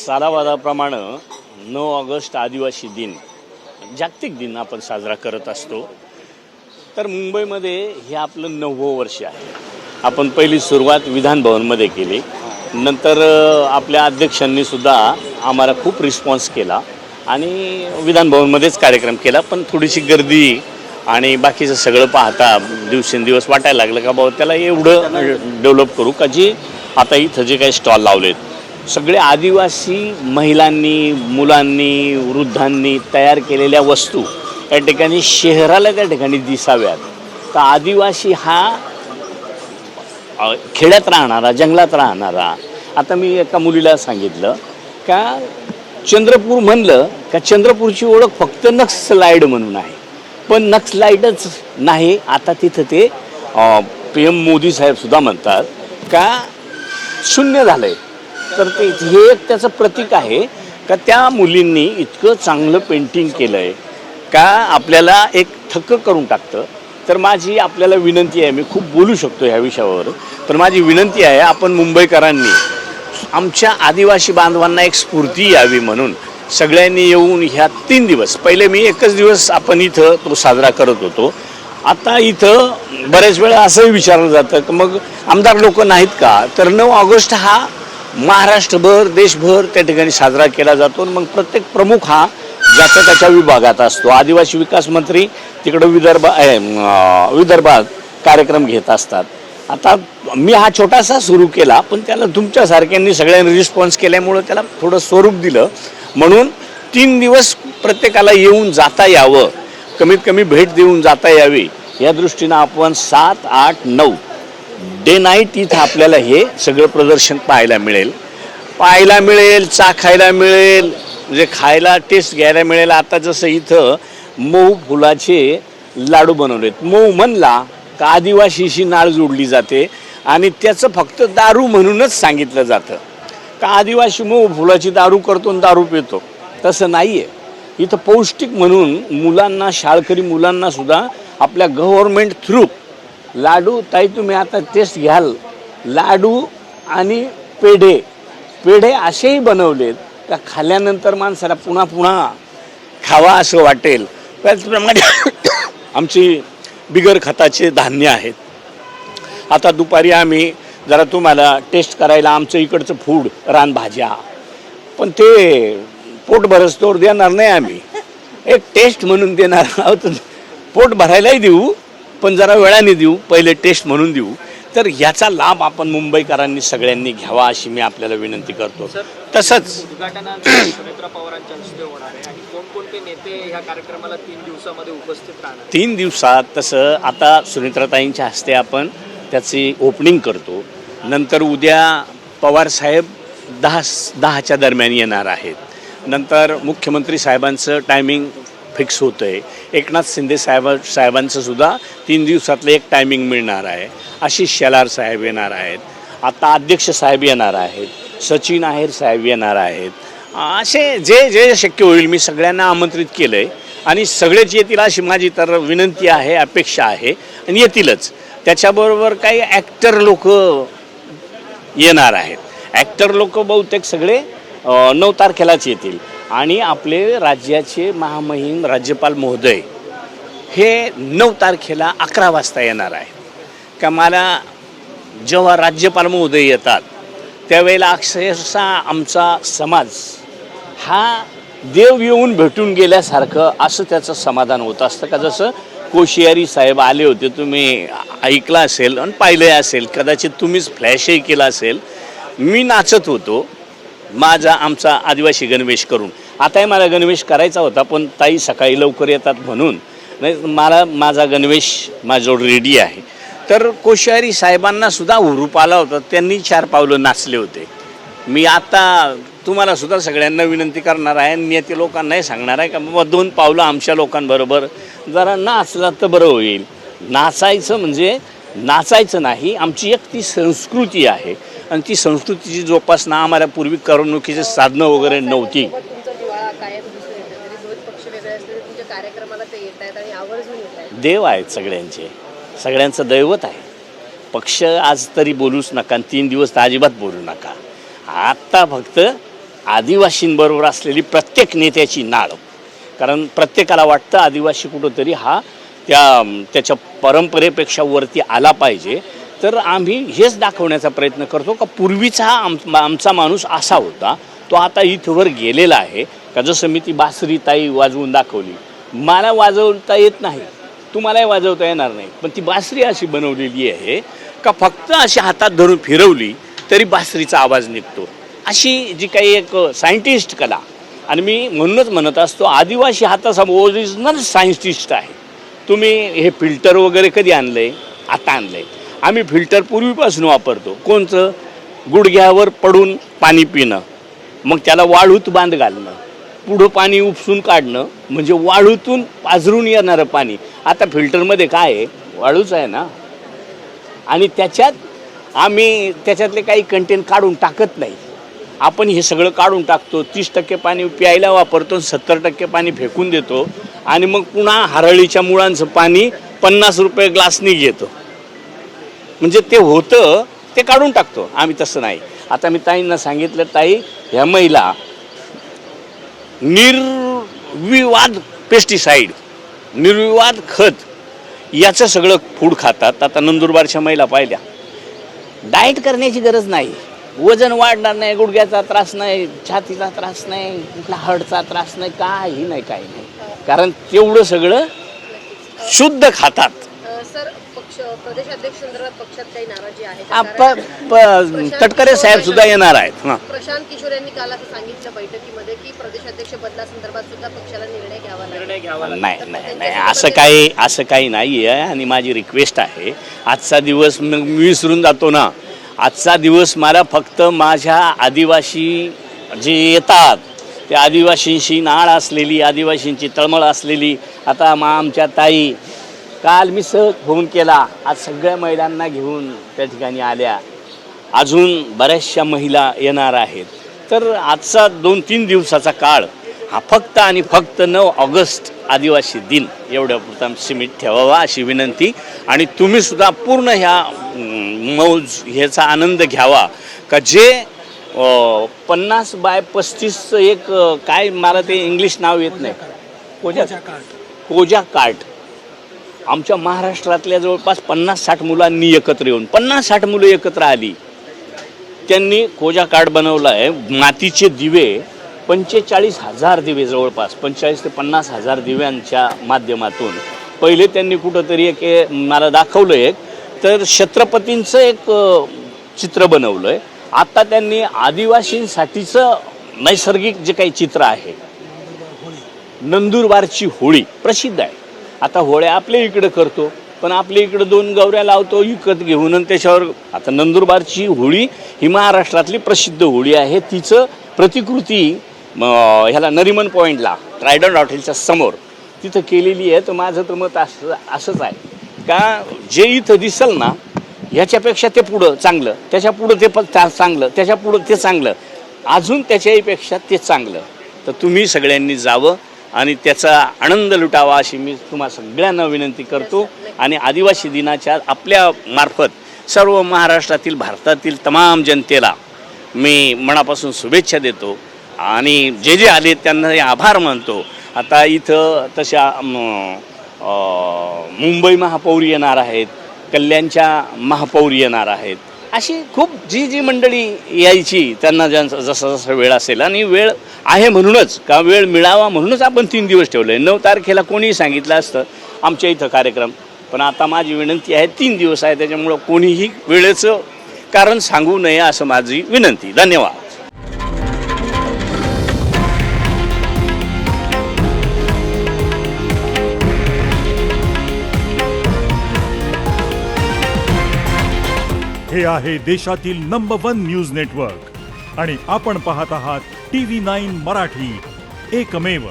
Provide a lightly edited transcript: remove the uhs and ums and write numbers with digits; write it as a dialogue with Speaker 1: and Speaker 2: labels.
Speaker 1: सालावादाप्रमाणे 9 August आदिवासी दिन जागतिक दिन आपण साजरा करत असतो. तर मुंबईमध्ये हे आपलं 9वं वर्ष आहे. आपण पहिली सुरुवात विधान भवनमध्ये केली, नंतर आपल्या अध्यक्षांनी सुद्धा आम्हाला खूप रिस्पॉन्स केला आणि विधान भवनमध्येच कार्यक्रम केला. पण थोडीशी गर्दी आणि बाकीचं सगळं पाहता दिवसेंदिवस वाटायला लागलं का बाबा त्याला एवढं डेव्हलप करू का जी आता इथं जे काही स्टॉल लावलेत सगळे आदिवासी महिलांनी, मुलांनी, वृद्धांनी तयार केलेल्या वस्तू त्या ठिकाणी शहराला त्या ठिकाणी दिसाव्यात. तर आदिवासी हा खेड्यात राहणारा, जंगलात राहणारा. आता मी एका मुलीला सांगितलं का चंद्रपूर म्हणलं का चंद्रपूरची ओळख फक्त नक्सलाईड म्हणून आहे, पण नक्सलाईडच नाही. आता तिथं ते PM मोदी साहेबसुद्धा म्हणतात का शून्य झालं आहे. तर ते हे एक त्याचं प्रतीक आहे का त्या मुलींनी इतकं चांगलं पेंटिंग केलं आहे का आपल्याला एक थक्क करून टाकतं. तर माझी आपल्याला विनंती आहे, मी खूप बोलू शकतो ह्या विषयावर, पण माझी विनंती आहे आपण मुंबईकरांनी आमच्या आदिवासी बांधवांना एक स्फूर्ती यावी म्हणून सगळ्यांनी येऊन ह्या 3 दिवस, पहिले मी एकच दिवस आपण इथं तो साजरा करत होतो. आता इथं बरेच वेळा असंही विचारलं जातं की मग आमदार लोक नाहीत का. तर 9 ऑगस्ट हा महाराष्ट्रभर, देशभर त्या ठिकाणी साजरा केला जातो. मग प्रत्येक प्रमुख हा ज्याच्या त्याच्या विभागात असतो. आदिवासी विकास मंत्री तिकडं विदर्भात कार्यक्रम घेत असतात. आता मी हा छोटासा सुरू केला, पण त्याला तुमच्यासारख्यांनी सगळ्यांनी रिस्पॉन्स केल्यामुळं त्याला थोडं स्वरूप दिलं. म्हणून 3 दिवस प्रत्येकाला येऊन जाता यावं, कमीत कमी भेट देऊन जाता यावी या दृष्टीनं आपण 7, 8, 9 डे नाईट इथं आपल्याला हे सगळं प्रदर्शन पाहायला मिळेल, चाखायला मिळेल, म्हणजे खायला टेस्ट घ्यायला मिळेल. आता जसं इथं मऊ फुलाचे लाडू बनवलेत. मऊ म्हणला का आदिवासीशी नाळ जोडली जाते आणि त्याचं फक्त दारू म्हणूनच सांगितलं जातं का आदिवासी मऊ फुलाची दारू करतो आणि दारू पितो. तसं नाही आहे. इथं पौष्टिक म्हणून मुलांना, शाळकरी मुलांना सुद्धा आपल्या गव्हर्नमेंट थ्रू लाडू, ताई तुम्ही आता टेस्ट घ्याल, लाडू आणि पेढे असेही बनवलेत का खाल्ल्यानंतर माणसाला पुन्हा पुन्हा खावा असं वाटेल. त्याचप्रमाणे आमची बिगर खताचे धान्य आहेत. आता दुपारी आम्ही जरा तुम्हाला टेस्ट करायला आमचं इकडचं फूड, रानभाज्या, पण ते पोट भरस्तोवर देणार नाही. आम्ही एक टेस्ट म्हणून देणार आहोत. पोट भरायलाही देऊ, पण जरा वेळाने देऊ, पहिले टेस्ट म्हणून देऊ. तर ह्याचा लाभ आपण मुंबईकरांनी सगळ्यांनी घ्यावा अशी मी आपल्याला विनंती करतो. तसंच
Speaker 2: सुनेत्रा पवारांच्या हस्ते होणार आहे आणि कोणकोणते नेते ह्या कार्यक्रमाला 3 दिवसामध्ये उपस्थित राहणार?
Speaker 1: 3 दिवसात तसं आता सुनेत्राताईंच्या हस्ते आपण त्याची ओपनिंग करतो. नंतर उद्या पवारसाहेब 10च्या दरम्यान येणार आहेत. नंतर मुख्यमंत्री साहेबांचं टायमिंग फिक्स होतं आहे. एकनाथ शिंदे साहेबांचं सुद्धा 3 दिवसातलं एक टायमिंग मिळणार आहे. आशिष शेलार साहेब येणार आहेत. आता अध्यक्ष साहेब येणार आहेत. सचिन आहेर साहेब येणार आहेत. असे जे शक्य होईल मी सगळ्यांना आमंत्रित केलं आहे आणि सगळेच येतील अशी माझी तर विनंती आहे, अपेक्षा आहे आणि येतीलच. त्याच्याबरोबर काही ॲक्टर लोक येणार आहेत. ॲक्टर लोक बहुतेक सगळे 9 तारखेलाच येतील आणि आपले राज्याचे महामहिम राज्यपाल महोदय हे 9 तारखेला 11 वाजता येणार आहे. का मला जेव्हा राज्यपाल महोदय येतात त्यावेळेला अक्षरशः आमचा समाज हा देव येऊन भेटून गेल्यासारखं असं त्याचं समाधान होत असतं. का जसं कोश्यारी साहेब आले होते, तुम्ही ऐकलं असेल आणि पाहिलं असेल, कदाचित तुम्हीच फ्लॅशही केला असेल. मी नाचत होतो आमचा आदिवासी गणवेश करून. आताही मला गणवेश करायचा होता, पण ताई सकाळी लवकर येतात म्हणून नाही मला माझा गणवेश माझ्याजवळ रेडी आहे. तर कोश्यारी साहेबांना सुद्धा हुरूप आला होता, त्यांनी 4 पावलं नाचले होते. मी आता तुम्हाला सुद्धा सगळ्यांना विनंती करणार आहे, नेते लोकांनाही सांगणार आहे का बाबा 2 पावलं आमच्या लोकांबरोबर जरा नाचला तर बरं होईल. नाचायचं म्हणजे नाचायचं नाही, आमची एक ती संस्कृती आहे आणि ती संस्कृतीची जोपासना आम्हाला पूर्वी करमणुकीची साधनं वगैरे नव्हती. देव आहेत सगळ्यांचे, सगळ्यांचं दैवत आहे. पक्ष आज तरी बोलूच नका आणि 3 दिवस तर अजिबात बोलू नका. आत्ता फक्त आदिवासींबरोबर असलेली प्रत्येक नेत्याची नाळ, कारण प्रत्येकाला वाटतं आदिवासी कुठंतरी हा त्याच्या परंपरेपेक्षा वरती आला पाहिजे. तर आम्ही हेच दाखवण्याचा प्रयत्न करतो का पूर्वीचा आमचा माणूस असा होता, तो आता इथवर गेलेला आहे. का जसं मी ती बासरी ताई वाजवून दाखवली, मला वाजवता येत नाही, तुम्हालाही वाजवता येणार नाही, पण ती बासरी अशी बनवलेली आहे का फक्त अशी हातात धरून फिरवली तरी बासरीचा आवाज निघतो. अशी जी काही एक सायंटिस्ट कला, आणि मी म्हणूनच म्हणत असतो आदिवासी हा तसा ओरिजिनल सायंटिस्ट आहे. तुम्ही हे फिल्टर वगैरे कधी आणलं आहे? आता आणलं आहे. आम्ही फिल्टर पूर्वीपासून वापरतो. कोणचं? गुडघ्यावर पडून पाणी पिणं, मग त्याला वाळूत बांध घालणं, पुढं पाणी उपसून काढणं, म्हणजे वाळूतून पाझरून येणारं पाणी. आता फिल्टरमध्ये काय आहे? वाळूच आहे ना. आणि त्याच्यात आम्ही त्याच्यातले काही कंटेंट काढून टाकत नाही. आपण हे सगळं काढून टाकतो. 30% पाणी प्यायला वापरतो, 70% पाणी फेकून देतो, आणि मग पुन्हा हरळीच्या मुळांचं पाणी 50 रुपये ग्लासनी घेतो. म्हणजे ते होतं ते काढून टाकतो. आम्ही तसं नाही. आता मी ताईंना सांगितलं, ताई ह्या महिला निर्विवाद पेस्टिसाईड, निर्विवाद खत याचं सगळं फूड खातात. आता नंदुरबारच्या महिला पाहिल्या, डाएट करण्याची गरज नाही, वजन वाढणार नाही, गुडघ्याचा त्रास नाही, छातीचा त्रास नाही, कुठला हार्टचा त्रास नाही, काही नाही, काही नाही, कारण तेवढं सगळं शुद्ध खातात.
Speaker 3: सर, प्रदेशाध्यक्ष संदर्भात पक्षात काही नाराजी आहे?
Speaker 1: तटकरे साहेब सुद्धा येणार आहेत. हां,
Speaker 3: प्रशांत किशोर यांनी काल असं सांगितलं बैठकीमध्ये की प्रदेशाध्यक्ष बदलासंदर्भात सुद्धा पक्षाला निर्णय घ्यावा.
Speaker 1: नाही, असं काही नाही आहे. आणि माझी रिक्वेस्ट आहे, आजचा दिवस मी विसरून जातो ना. आजचा दिवस मला फक्त माझ्या आदिवासी जे येतात त्या आदिवासींशी नाळ असलेली, आदिवासींची तळमळ असलेली, आता आमच्या ताई काल मी सहज फोन केला, आज सगळ्या महिलांना घेऊन त्या ठिकाणी आल्या, अजून बऱ्याचशा महिला येणार आहेत. तर आजचा 2-3 दिवसाचा काळ हा फक्त आणि फक्त 9 ऑगस्ट आदिवासी दिन एवढ्यापुरता सीमित ठेवावा अशी विनंती. आणि तुम्हीसुद्धा पूर्ण ह्या मौज ह्याचा आनंद घ्यावा. का जे 50 बाय 35चं एक काय, मला ते इंग्लिश नाव येत नाही, कोजा कार्ट, आमच्या महाराष्ट्रातल्या जवळपास 50-60 मुलांनी एकत्र येऊन, 50-60 मुलं एकत्र आली, त्यांनी कोजा कार्ट बनवलं आहे. मातीचे दिवे 45,000 दिवे, जवळपास 45,000 ते 50,000 दिव्यांच्या माध्यमातून पहिले त्यांनी कुठंतरी एक मला दाखवलं, एक तर छत्रपतींचं एक चित्र बनवलं आहे. आता त्यांनी आदिवासींसाठीचं नैसर्गिक जे काही चित्र आहे, नंदुरबारची होळी प्रसिद्ध आहे. आता होळ्या आपल्या इकडं करतो, पण आपल्या इकडं 2 गवऱ्या लावतो विकत घेऊन, आणि त्याच्यावर आता नंदुरबारची होळी ही महाराष्ट्रातली प्रसिद्ध होळी आहे. तिचं प्रतिकृती ह्याला नरिमन पॉईंटला ट्रायडंट हॉटेलच्या समोर तिथं केलेली आहे. तर माझं तर मत असंच आहे का जे इथं दिसेल ना, ह्याच्यापेक्षा ते पुढं चांगलं, त्याच्या पुढं ते पण चांगलं, त्याच्या पुढं ते चांगलं, अजून त्याच्याहीपेक्षा ते चांगलं. तर तुम्ही सगळ्यांनी जावं आणि त्याचा आनंद लुटावा अशी मी तुम्हा सगळ्यांना विनंती करतो. आणि आदिवासी दिनाच्या आपल्या मार्फत सर्व महाराष्ट्रातील, भारतातील तमाम जनतेला मी मनापासून शुभेच्छा देतो. आणि जे जे आले त्यांना आभार मानतो. आता इथं तशा मुंबई महापौर येणार आहेत, कल्याणच्या महापौर येणार आहेत, अशी खूप जी मंडळी यायची, त्यांना जसं वेळ असेल, आणि वेळ आहे म्हणूनच, का वेळ मिळावा म्हणूनच आपण 3 दिवस ठेवलं आहे. 9 तारखेला कोणीही सांगितलं असतं आमच्या इथं कार्यक्रम, पण आता माझी विनंती आहे 3 दिवस आहे, त्याच्यामुळं कोणीही वेळेचं कारण सांगू नये असं माझी विनंती. धन्यवाद.
Speaker 4: हे आहे देशातील नंबर 1 न्यूज नेटवर्क आणि आपण पाहत आहात TV9 मराठी, एकमेव.